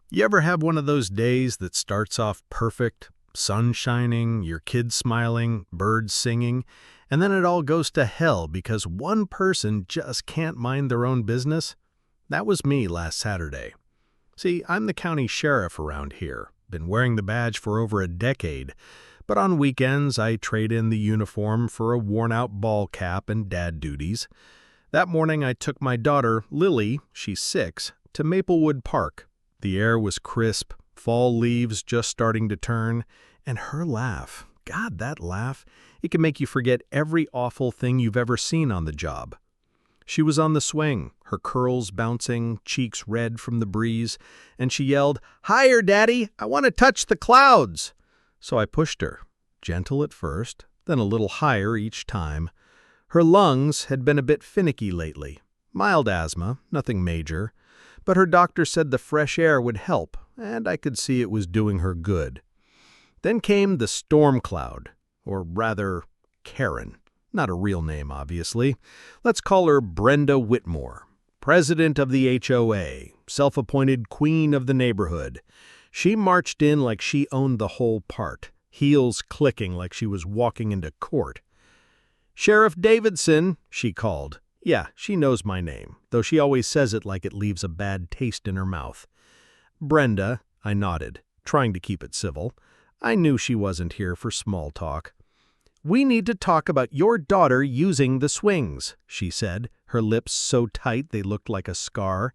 You ever have one of those days that starts off perfect, sun shining, your kids smiling, birds singing, and then it all goes to hell because one person just can't mind their own business? That was me last Saturday. See, I'm the county sheriff around here, been wearing the badge for over a decade, but on weekends I trade in the uniform for a worn-out ball cap and dad duties. That morning I took my daughter, Lily, she's 6, to Maplewood Park. The air was crisp, fall leaves just starting to turn, and her laugh, God, that laugh, it can make you forget every awful thing you've ever seen on the job. She was on the swing, her curls bouncing, cheeks red from the breeze, and she yelled, "Higher, Daddy! I want to touch the clouds!" So I pushed her, gentle at first, then a little higher each time. Her lungs had been a bit finicky lately. Mild asthma, nothing major. But her doctor said the fresh air would help, and I could see it was doing her good. Then came the storm cloud, or rather, Karen. Not a real name, obviously. Let's call her Brenda Whitmore, president of the HOA, self-appointed queen of the neighborhood. She marched in like she owned the whole part, heels clicking like she was walking into court. "Sheriff Davidson," she called. Yeah, she knows my name, though she always says it like it leaves a bad taste in her mouth. "Brenda," I nodded, trying to keep it civil. I knew she wasn't here for small talk. "We need to talk about your daughter using the swings," she said, her lips so tight they looked like a scar.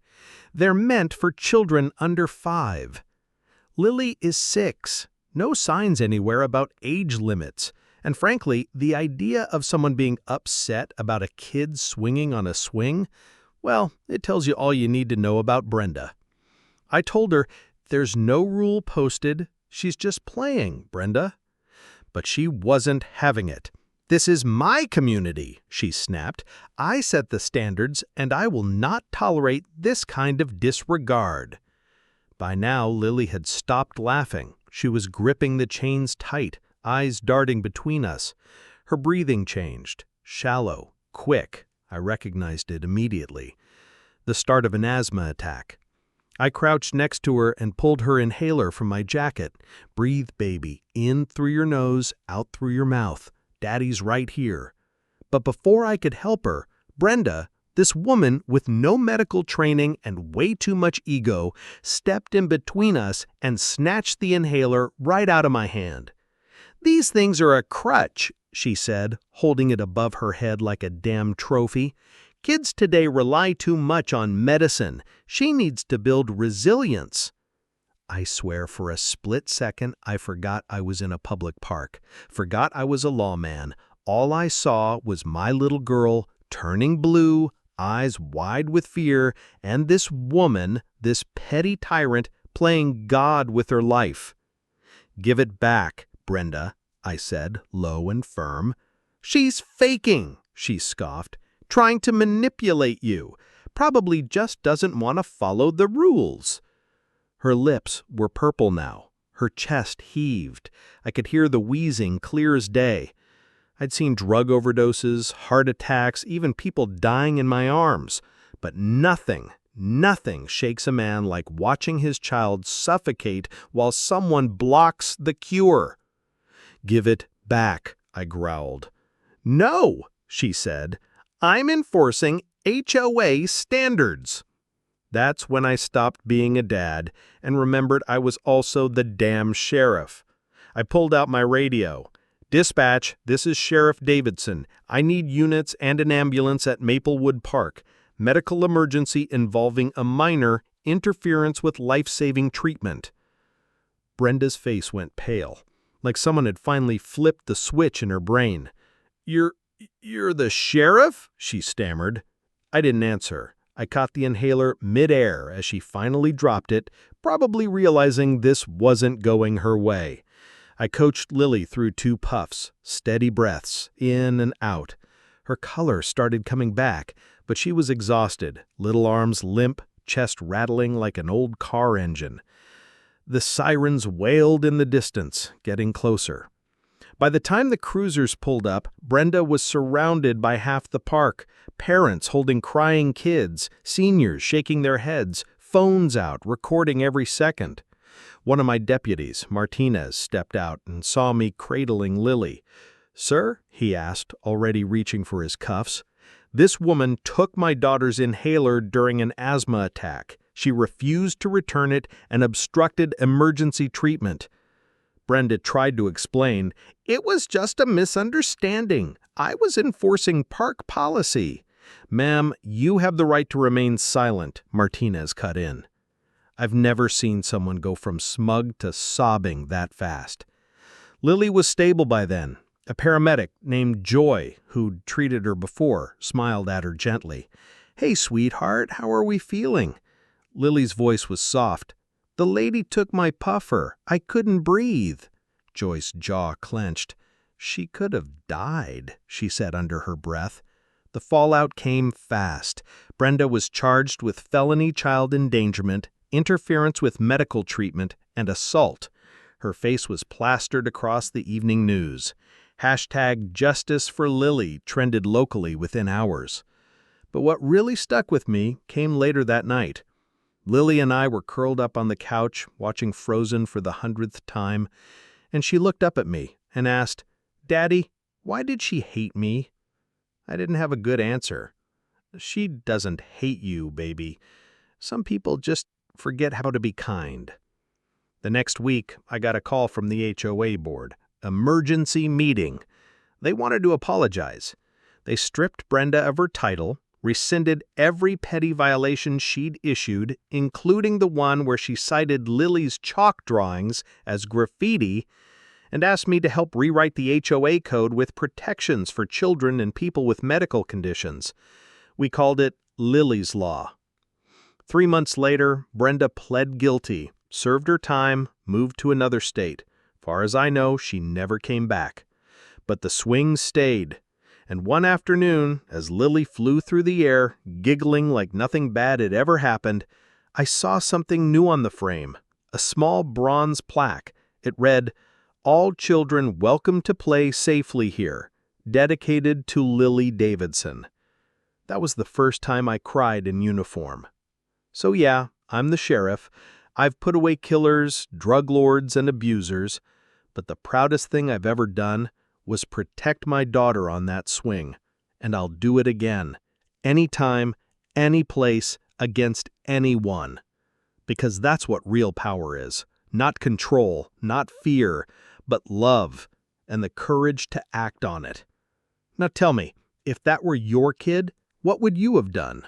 "They're meant for children under 5. Lily is 6. No signs anywhere about age limits. And frankly, the idea of someone being upset about a kid swinging on a swing, well, it tells you all you need to know about Brenda. I told her, "There's no rule posted. She's just playing, Brenda." But she wasn't having it. "This is my community," she snapped. "I set the standards, and I will not tolerate this kind of disregard." By now, Lily had stopped laughing. She was gripping the chains tight, eyes darting between us. Her breathing changed. Shallow, quick. I recognized it immediately. The start of an asthma attack. I crouched next to her and pulled her inhaler from my jacket. "Breathe, baby. In through your nose, out through your mouth. Daddy's right here." But before I could help her, Brenda, this woman with no medical training and way too much ego, stepped in between us and snatched the inhaler right out of my hand. "These things are a crutch," she said, holding it above her head like a damn trophy. "Kids today rely too much on medicine. She needs to build resilience." I swear for a split second I forgot I was in a public park, forgot I was a lawman. All I saw was my little girl turning blue, eyes wide with fear, and this woman, this petty tyrant, playing God with her life. "Give it back, Brenda," I said, low and firm. "She's faking," she scoffed, "trying to manipulate you. Probably just doesn't want to follow the rules." Her lips were purple now. Her chest heaved. I could hear the wheezing clear as day. I'd seen drug overdoses, heart attacks, even people dying in my arms. But nothing shakes a man like watching his child suffocate while someone blocks the cure. "Give it back," I growled. "No," she said. "I'm enforcing HOA standards." That's when I stopped being a dad and remembered I was also the damn sheriff. I pulled out my radio. "Dispatch, this is Sheriff Davidson. I need units and an ambulance at Maplewood Park. Medical emergency involving a minor, interference with life-saving treatment." Brenda's face went pale, like someone had finally flipped the switch in her brain. You're the sheriff?" she stammered. I didn't answer. I caught the inhaler mid-air as she finally dropped it, probably realizing this wasn't going her way. I coached Lily through 2 puffs, steady breaths, in and out. Her color started coming back, but she was exhausted, little arms limp, chest rattling like an old car engine. The sirens wailed in the distance, getting closer. By the time the cruisers pulled up, Brenda was surrounded by half the park, parents holding crying kids, seniors shaking their heads, phones out, recording every second. One of my deputies, Martinez, stepped out and saw me cradling Lily. "Sir," he asked, already reaching for his cuffs, "this woman took my daughter's inhaler during an asthma attack. She refused to return it and obstructed emergency treatment." Brenda tried to explain, "It was just a misunderstanding. I was enforcing park policy." "Ma'am, you have the right to remain silent," Martinez cut in. I've never seen someone go from smug to sobbing that fast. Lily was stable by then. A paramedic named Joy, who'd treated her before, smiled at her gently. "Hey, sweetheart, how are we feeling?" Lily's voice was soft. "The lady took my puffer. I couldn't breathe." Joy's jaw clenched. "She could have died," she said under her breath. The fallout came fast. Brenda was charged with felony child endangerment, interference with medical treatment, and assault. Her face was plastered across the evening news. #JusticeForLily trended locally within hours. But what really stuck with me came later that night. Lily and I were curled up on the couch, watching Frozen for the 100th time, and she looked up at me and asked, "Daddy, why did she hate me?" I didn't have a good answer. "She doesn't hate you, baby. Some people just forget how to be kind." The next week, I got a call from the HOA board. Emergency meeting. They wanted to apologize. They stripped Brenda of her title, rescinded every petty violation she'd issued, including the one where she cited Lily's chalk drawings as graffiti, and asked me to help rewrite the HOA code with protections for children and people with medical conditions. We called it Lily's Law. 3 months later, Brenda pled guilty, served her time, moved to another state. Far as I know, she never came back. But the swing stayed. And one afternoon, as Lily flew through the air, giggling like nothing bad had ever happened, I saw something new on the frame, a small bronze plaque. It read, "All children welcome to play safely here. Dedicated to Lily Davidson." That was the first time I cried in uniform. So yeah, I'm the sheriff. I've put away killers, drug lords, and abusers. But the proudest thing I've ever done was protect my daughter on that swing. And I'll do it again. Anytime, any place, against anyone. Because that's what real power is. Not control, not fear, but love, and the courage to act on it. Now tell me, if that were your kid, what would you have done?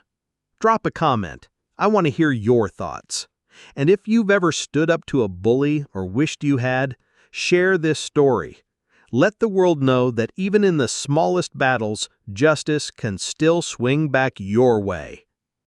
Drop a comment. I want to hear your thoughts. And if you've ever stood up to a bully or wished you had, share this story. Let the world know that even in the smallest battles, justice can still swing back your way.